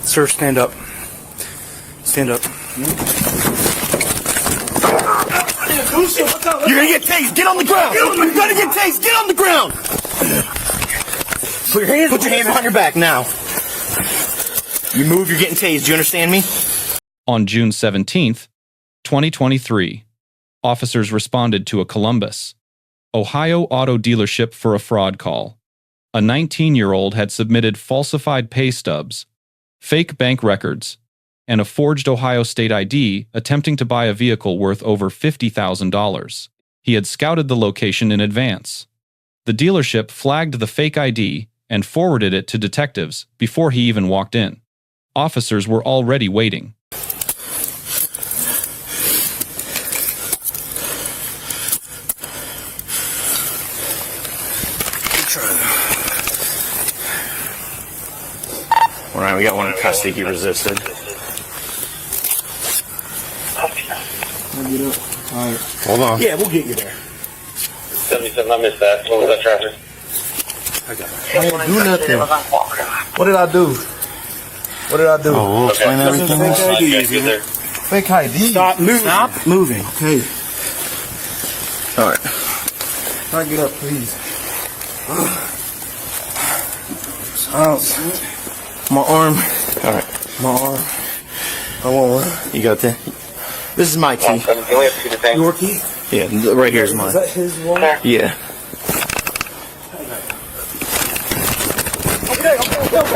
Sir, stand up. Stand up. You're gonna get tased. Get on the ground. You're gonna get tased. Get on the ground. Put your hands behind your back now. You move, you're getting tased. Do you understand me? On June 17th, 2023, officers responded to a Columbus, Ohio auto dealership for a fraud call. A 19-year-old had submitted falsified pay stubs, fake bank records, and a forged Ohio state ID attempting to buy a vehicle worth over $50,000. He had scouted the location in advance. The dealership flagged the fake ID and forwarded it to detectives before he even walked in. Officers were already waiting. All right, we got one in custody. He resisted. Alright. Hold on. Yeah, we'll get you there. 77, I missed that. What was that traffic? I got it. I didn't do nothing. What did I do? What did I do? Oh, we'll explain everything. Fake ID. Stop moving. Stop moving. Okay. All right. Can I get up, please? Silence. My arm. All right. My arm. I want one. You got that? This is my key. Your key? Yeah, right here is mine. Is that his one? Yeah.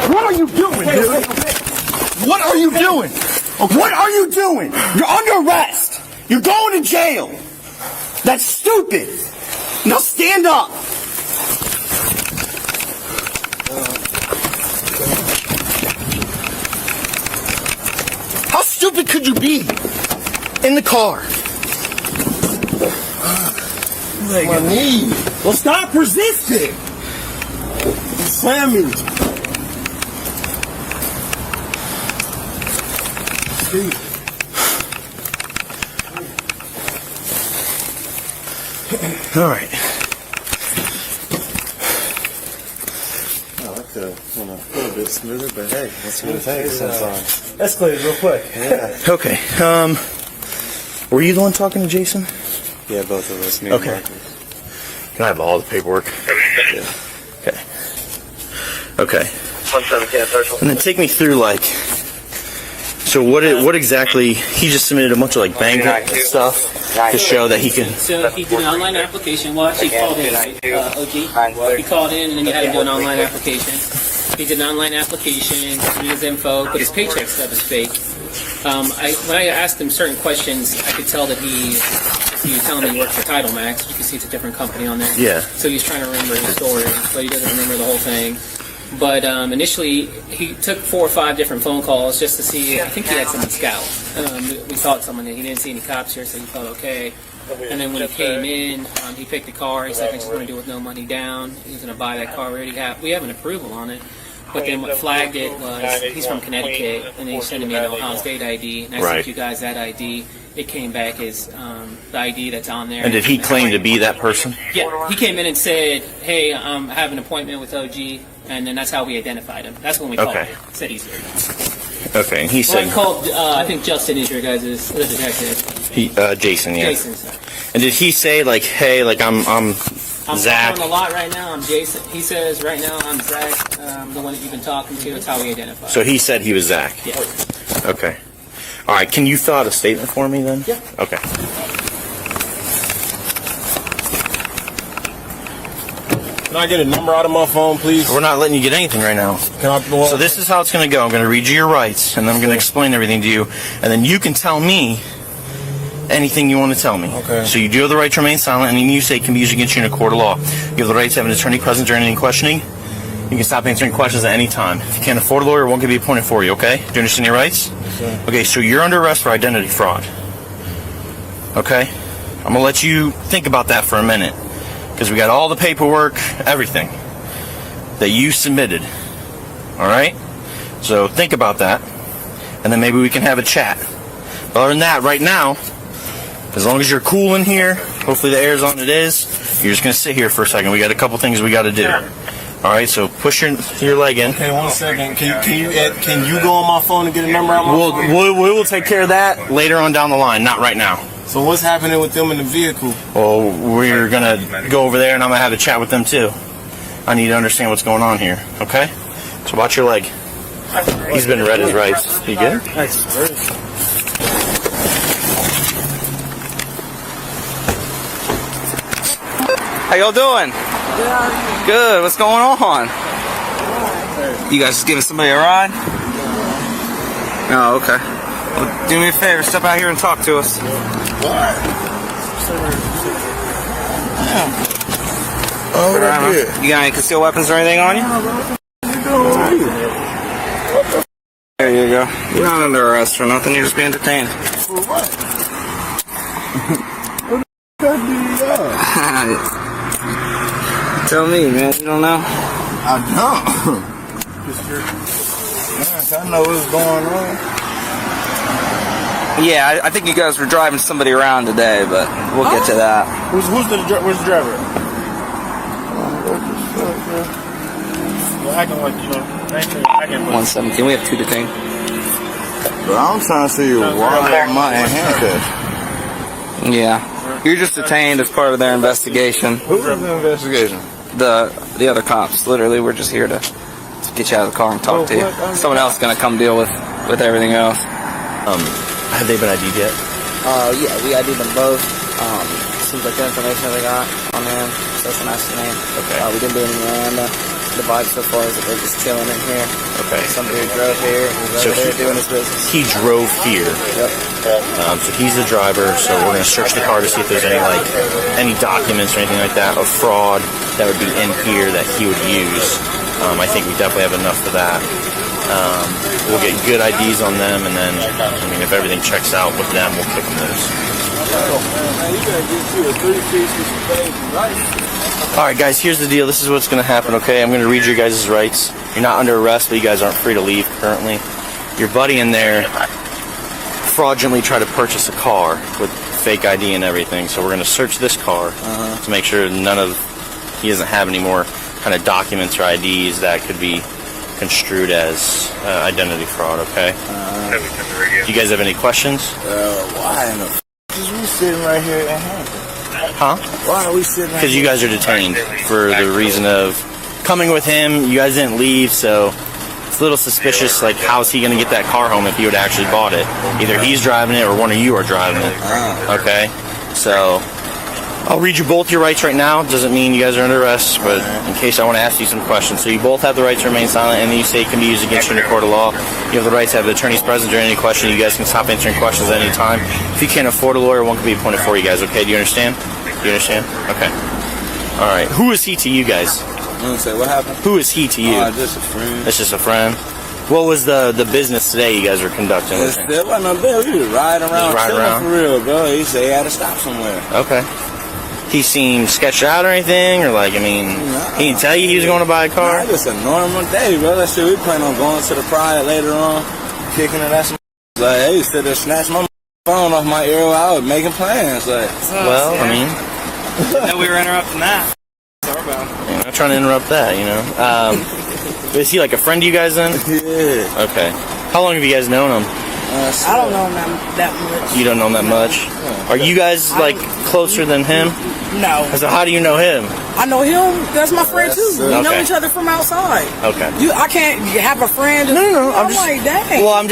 What are you doing, dude? What are you doing? What are you doing? You're under arrest. You're going to jail. That's stupid. Now stand up. How stupid could you be? In the car. My knee. Well, stop resisting. Slam me. All right. I could have went a little bit smoother, but hey, that's what it takes sometimes. Escalated real quick. Yeah. Okay. Were you the one talking to Jason? Yeah, both of us. Me Okay. and Marcus. Can I have all the paperwork? Yeah. Okay. Okay. 117, And then take me through, like, so what exactly, he just submitted a bunch of, like, bank stuff to show that he can... So he did an online application. Well, actually, he called in, right? OG. He called in, and then you had to do an online application. He did an online application, put his info, but his paycheck stub is fake. When I asked him certain questions, I could tell that he was telling me he worked for Title Max. You can see it's a different company on there. Yeah. So he's trying to remember his story, but he doesn't remember the whole thing. But initially, he took 4 or 5 different phone calls just to see. I think he had someone scout. We thought someone. He didn't see any cops here, so he felt okay. And then when he came in, he picked a car. He said, "I just want to do it with no money down." He was going to buy that car. We have an approval on it. But then what flagged it was he's from Connecticut, and then he sent me an Ohio State ID, and I sent you guys that ID. It came back as the ID that's on there. And did he claim to be that person? Yeah, he came in and said, "Hey, I have an appointment with OG," and then that's how we identified him. That's when we called him. Said he's here. Okay, and he Well, said... I called, I think Justin is your guys' the detective. Jason, yeah. Jason, sorry. And did he say, like, hey, like, I'm Zach? I'm on the lot right now. I'm Jason. He says, right now, I'm Zach, the one that you've been talking to. That's how we identified. So he said he was Zach? Yeah. Okay. All right, can you fill out a statement for me then? Yeah. Okay. Can I get a number out of my phone, please? We're not letting you get anything right now. Can I? So this is how it's going to go. I'm going to read you your rights, and then I'm going to explain everything to you, and then you can tell me anything you want to tell me. Okay. So you do have the right to remain silent. Anything you say can be used against you in a court of law. You have the right to have an attorney present during any questioning. You can stop answering questions at any time. If you can't afford a lawyer, it won't be appointed for you, okay? Do you understand your rights? Okay. Okay, so you're under arrest for identity fraud. Okay? I'm going to let you think about that for a minute, because we got all the paperwork, everything that you submitted. All right? So think about that, and then maybe we can have a chat. But other than that, right now, as long as you're cool in here, hopefully the air's on, it is, you're just going to sit here for a second. We got a couple things we got to do. All right, so push your leg in. Okay, 1 second. Can you go on my phone and get a number out my phone? We will take care of that later on down the line, not right now. So what's happening with them in the vehicle? Well, we're gonna go over there and I'm gonna have a chat with them too. I need to understand what's going on here, okay? So watch your leg. He's been read his rights. You good? How y'all doing? Good. What's going on? You guys just giving somebody a ride? Oh, okay. Well, do me a favor. Step out here and talk to us. Oh, good. You got any concealed weapons or anything on you? There you go. You're not under arrest for nothing. You're just being detained. For what? Tell me, man. You don't know? I don't. I know what's going on. Yeah, I think you guys were driving somebody around today, but we'll get to that. Where's the driver? Acting like, you know, 117. We have 2 detained. But I'm trying to see you walk out my handcuffs. Yeah. You're just detained as part of their investigation. Who's in the investigation? The other cops. Literally, we're just here to get you out of the car and talk to you. Someone else is going to come deal with everything else. Have they been ID'd yet? Yeah, we ID'd them both. Seems like the information they got on them. So that's a nice name. Okay. We didn't do any Miranda. The vibe so far is that they're just chilling in here. Okay. Some dude drove here. He's over there doing his business. He drove here. Yep. So he's the driver. So we're going to search the car to see if there's any documents or anything like that of fraud that would be in here that he would use. I think we definitely have enough for that. We'll get good IDs on them, and then, I mean, if everything checks out with them, we'll kick them loose. Alright guys, here's the deal. This is what's going to happen, okay? I'm going to read your guys' rights. You're not under arrest, but you guys aren't free to leave currently. Your buddy in there fraudulently tried to purchase a car with fake ID and everything, so we're going to search this car to make sure he doesn't have any more kind of documents or IDs that could be construed as identity fraud, okay? Do you guys have any questions? Why in the is we sitting right here at handcuffs? Huh? Why are we sitting right Because you guys are detained for the reason of coming with him. You guys didn't leave, so it's a little suspicious. Like, how's he going to get that car home if he would have actually bought it? Either he's driving it or one of you are driving it. Okay? So I'll read you both your rights right now. Doesn't mean you guys are under arrest, but in case I want to ask you some questions. So you both have the right to remain silent, and then you say it can be used against you in a court of law. You have the right to have the attorneys present during any question. You guys can stop answering questions at any time. If you can't afford a lawyer, one can be appointed for you guys. Okay? Do you understand? Do you understand? Okay. All right. Who is he to you guys? What happened? Who is he to you? Just a friend. It's just a friend. What was the business today you guys were conducting? There wasn't no bill. We was riding around, chilling for real, bro. He said he had to stop somewhere. Okay. He seemed sketched out or anything, or like, I mean, he didn't tell you he was going to buy a car? Nah, just a normal day, bro. That shit, we plan on going to the Pride later on, kicking it at some. Like, hey, instead of snatch my phone off my ear while I was making plans. Like, well, I mean, we were interrupting that. I'm not trying to interrupt that, you know. Is he like a friend to you guys then? Yeah. Okay. How long have you guys known him? I don't know him that much. You don't know him that much? Are you guys like closer than him? No. So how do you know him? I know him. That's my friend too. We know Okay. each other from outside. Okay. I can't have a friend. No. I'm like, dang. Well, I'm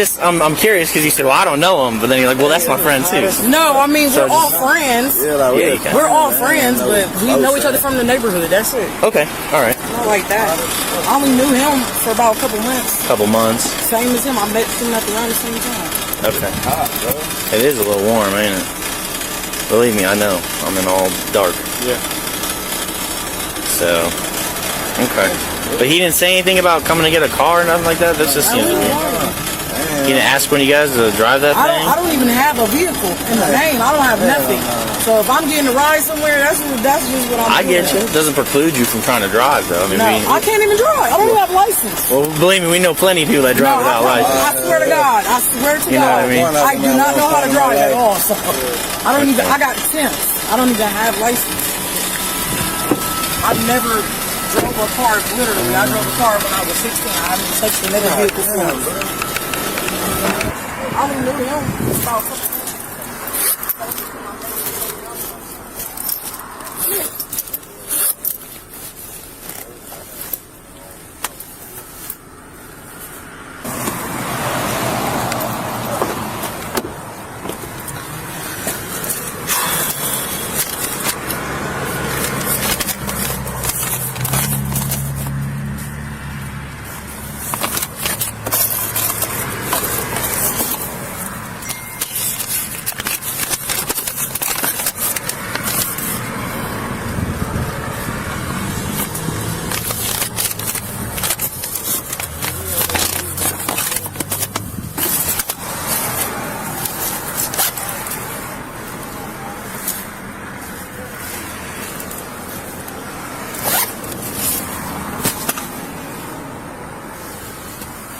curious because you said, well, I don't know him, but then you're like, well, that's my friend too. No, I mean, we're all friends. Yeah, you can. We're all friends, but we know each other from the neighborhood. That's it. Okay. All right. Not like that. I only knew him for about a couple months. Couple months. Same as him. I met him at around the same time. Okay. It is a little warm, ain't it? Believe me, I know. I'm in all dark. Yeah. So, okay. But he didn't say anything about coming to get a car or nothing like that? That's just, you know, he didn't ask when you guys to drive that thing? I don't even have a vehicle in the name. I don't have nothing. So if I'm getting a ride somewhere, that's just what I'm doing. I get you. It doesn't preclude you from trying to drive, though. I mean, I can't even drive. I don't even have a license. Well, believe me, we know plenty of people that drive without license. I swear to God. I swear to You know God. what I mean? I do not know how to drive at all. So I don't even. I got temps. I don't even have license. I've never drove a car, literally. I drove a car when I was 16. I haven't touched another vehicle since. I don't know him.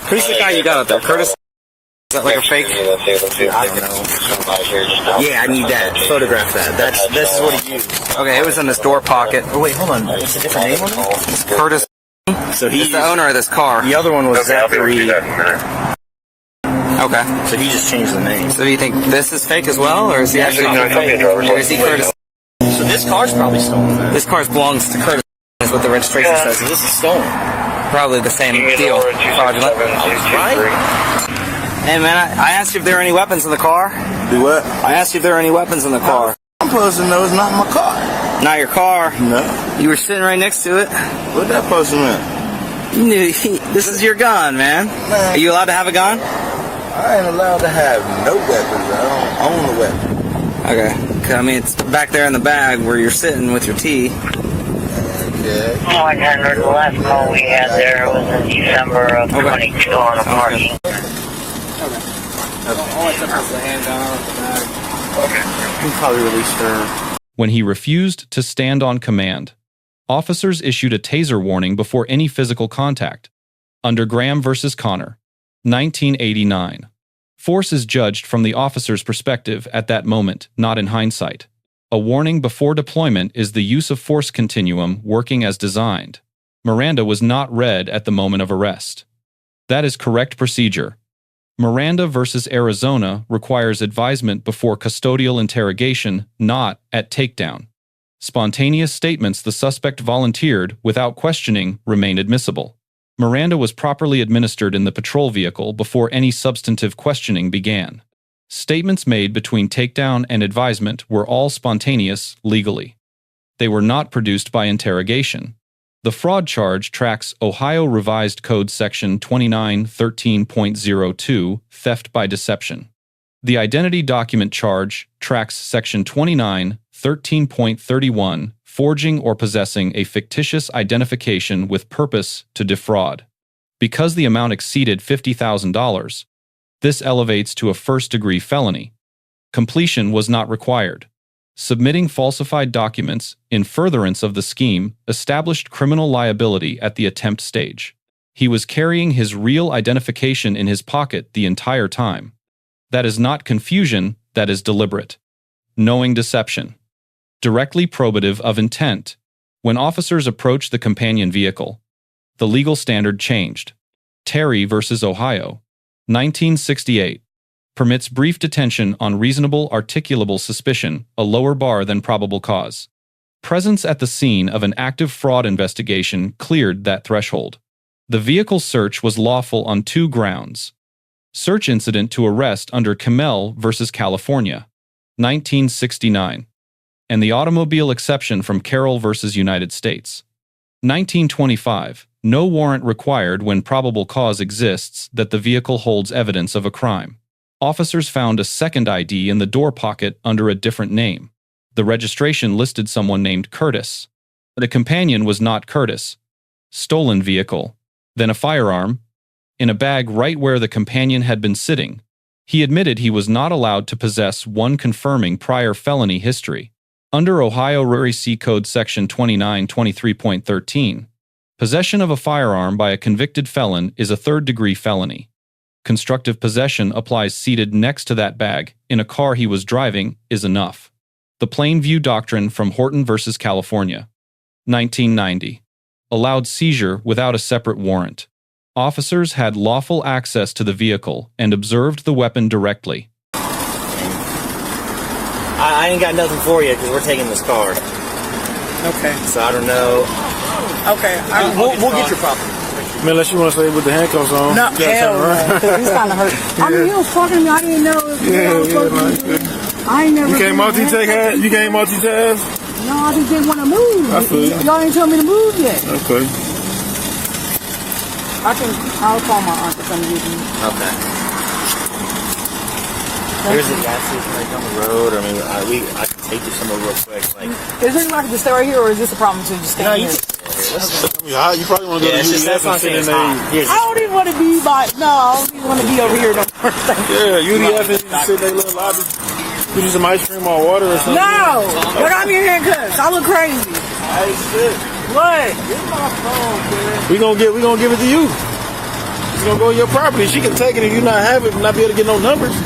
Who's the guy you got out there? Curtis? Is that like a fake? I don't know. Yeah, I need that. Photograph that. This is what he used. Okay, it was in this door pocket. Oh, wait, hold on. It's a different name on it? Curtis. So He's the owner of this car. The other one was Zachary. Okay. So he just changed the name. So do you think this is fake as well, or is he actually? Or is he Curtis? So this car's probably stolen, man. This car belongs to Curtis. Is what the registration says. So this is stolen. Probably the same deal. Fraudulent. Right? Hey man, I asked you if there were any weapons in the car. Do what? I asked you if there were any weapons in the car. I'm supposed to know it's not my car. Not your car. No. You were sitting right next to it. What that person meant? You knew this is your gun, man. Are you allowed to have a gun? I ain't allowed to have no weapons. I don't own a weapon. Okay. 'Cause, I mean, it's back there in the bag where you're sitting with your tea. Okay. 100, the last call we had there was in December of 22 on a party. All I took was the handgun off the bag. He probably released her. When he refused to stand on command, officers issued a taser warning before any physical contact. Under Graham versus Connor, 1989. Force is judged from the officer's perspective at that moment, not in hindsight. A warning before deployment is the use of force continuum working as designed. Miranda was not read at the moment of arrest. That is correct procedure. Miranda versus Arizona requires advisement before custodial interrogation, not at takedown. Spontaneous statements the suspect volunteered without questioning remain admissible. Miranda was properly administered in the patrol vehicle before any substantive questioning began. Statements made between takedown and advisement were all spontaneous legally. They were not produced by interrogation. The fraud charge tracks Ohio Revised Code Section 2913.02, theft by deception. The identity document charge tracks Section 2913.31, forging or possessing a fictitious identification with purpose to defraud. Because the amount exceeded $50,000, this elevates to a first-degree felony. Completion was not required. Submitting falsified documents in furtherance of the scheme established criminal liability at the attempt stage. He was carrying his real identification in his pocket the entire time. That is not confusion, that is deliberate. Knowing deception. Directly probative of intent. When officers approached the companion vehicle, the legal standard changed. Terry versus Ohio, 1968. Permits brief detention on reasonable articulable suspicion, a lower bar than probable cause. Presence at the scene of an active fraud investigation cleared that threshold. The vehicle search was lawful on two grounds. Search incident to arrest under Kimmel versus California, 1969, and the automobile exception from Carroll versus United States, 1925. No warrant required when probable cause exists that the vehicle holds evidence of a crime. Officers found a second ID in the door pocket under a different name. The registration listed someone named Curtis. The companion was not Curtis. Stolen vehicle. Then a firearm. In a bag right where the companion had been sitting. He admitted he was not allowed to possess one confirming prior felony history. Under Ohio RC Code Section 2923.13, possession of a firearm by a convicted felon is a third-degree felony. Constructive possession applies seated next to that bag in a car he was driving is enough. The plain view doctrine from Horton versus California, 1990. allowed seizure without a separate warrant. Officers had lawful access to the vehicle and observed the weapon directly. I ain't got nothing for you because we're taking this car. Okay. So I don't know. Okay. We'll get your property. Man, unless you want to stay with the handcuffs on. No, hell no. It's kind of hurt. I mean, he was talking to me. I didn't know. I ain't never. You can't multitask. You can't multitask. No, I just didn't want to move. I feel you. Y'all ain't tell me to move yet. Okay. I'll call my aunt to come get me. Okay. Here's a gas station right down the road. I mean, I can take you somewhere real quick. Like, Is this like to stay right here, or is this a problem to just stay here? You probably want to go to UDF that's and sit in there. I don't even want to be by. No, I don't even want to be over here. No more. Yeah, UDF and sit in their little lobby. Get you some ice cream or water or something. No, but I'm in handcuffs. I look crazy. Hey, shit. What? Get my phone, man. We gonna give it to you. It's gonna go to your property. She can take it if you not have it and not be able to get no numbers.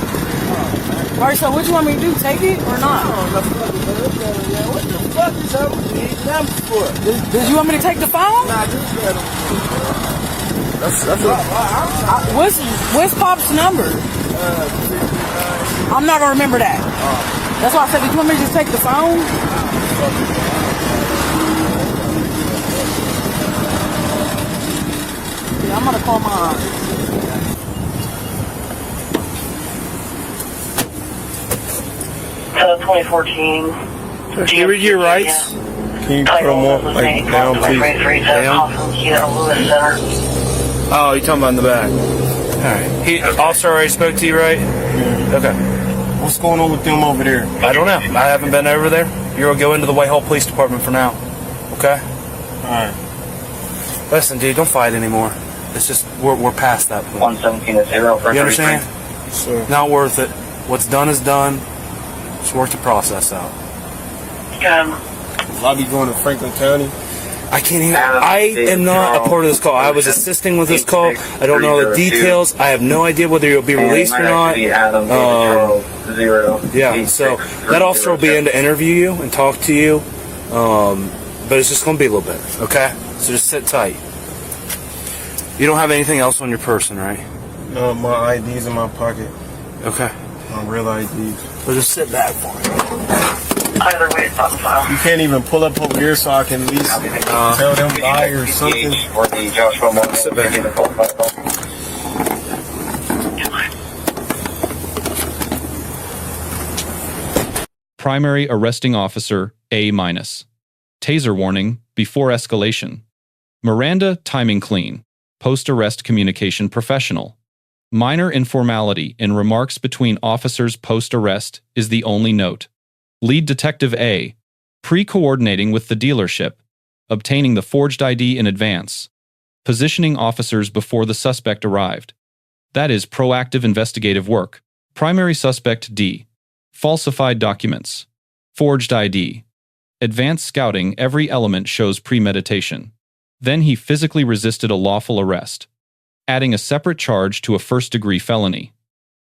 All right, so what you want me to do? Take it or not? What the fuck is up with these numbers for? Did you want me to take the phone? Nah, just get them. That's What's Pop's number? I'm not gonna remember that. That's why I said, did you want me to just take the phone? Yeah, I'm gonna call my aunt. 2014. Can you read your rights? Can you put them on, like, down, please? Down? Oh, you're talking about in the back. Alright. Officer already spoke to you, right? Yeah. Okay. What's going on with them over there? I don't know. I haven't been over there. You're gonna go into the Whitehall Police Department for now. Okay? Alright. Listen, dude, don't fight anymore. It's just, we're past that point. 117-0. You understand? Sure. Not worth it. What's done is done. Just work the process out. I'll be going to Franklin County. I can't even. I am not a part of this call. I was assisting with this call. I don't know the details. I have no idea whether you'll be released or not. Yeah, so that officer will be in to interview you and talk to you. But it's just going to be a little bit, okay? So just sit tight. You don't have anything else on your person, right? No, my ID's in my pocket. Okay. My real IDs. So just sit back for me. Either way, it's on file. You can't even pull up over here so I can at least tell them bye or something. Or the Joshua Morgan. Sit back. Primary arresting officer A-. Taser warning before escalation. Miranda timing clean. Post-arrest communication professional. Minor informality in remarks between officers post-arrest is the only note. Lead Detective A. Pre-coordinating with the dealership. Obtaining the forged ID in advance. Positioning officers before the suspect arrived. That is proactive investigative work. Primary suspect D. Falsified documents. Forged ID. Advanced scouting. Every element shows premeditation. Then he physically resisted a lawful arrest, adding a separate charge to a first-degree felony.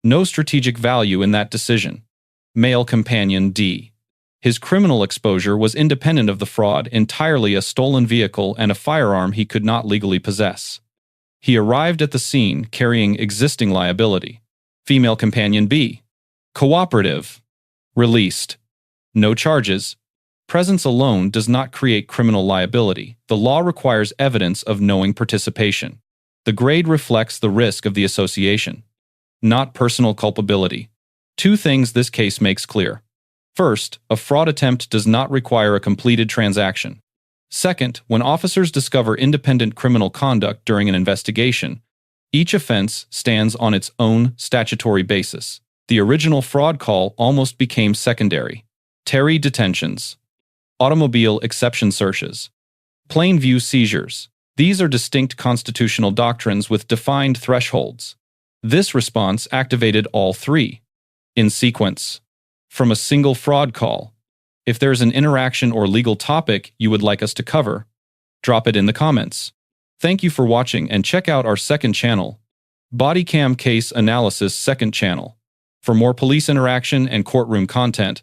No strategic value in that decision. Male companion D. His criminal exposure was independent of the fraud, entirely a stolen vehicle and a firearm he could not legally possess. He arrived at the scene carrying existing liability. Female companion B. Cooperative. Released. No charges. Presence alone does not create criminal liability. The law requires evidence of knowing participation. The grade reflects the risk of the association, not personal culpability. Two things this case makes clear. First, a fraud attempt does not require a completed transaction. Second, when officers discover independent criminal conduct during an investigation, each offense stands on its own statutory basis. The original fraud call almost became secondary. Terry detentions. Automobile exception searches. Plain view seizures. These are distinct constitutional doctrines with defined thresholds. This response activated all three, in sequence, from a single fraud call. If there's an interaction or legal topic you would like us to cover, drop it in the comments. Thank you for watching and check out our second channel, Bodycam Case Analysis second channel. For more police interaction and courtroom content,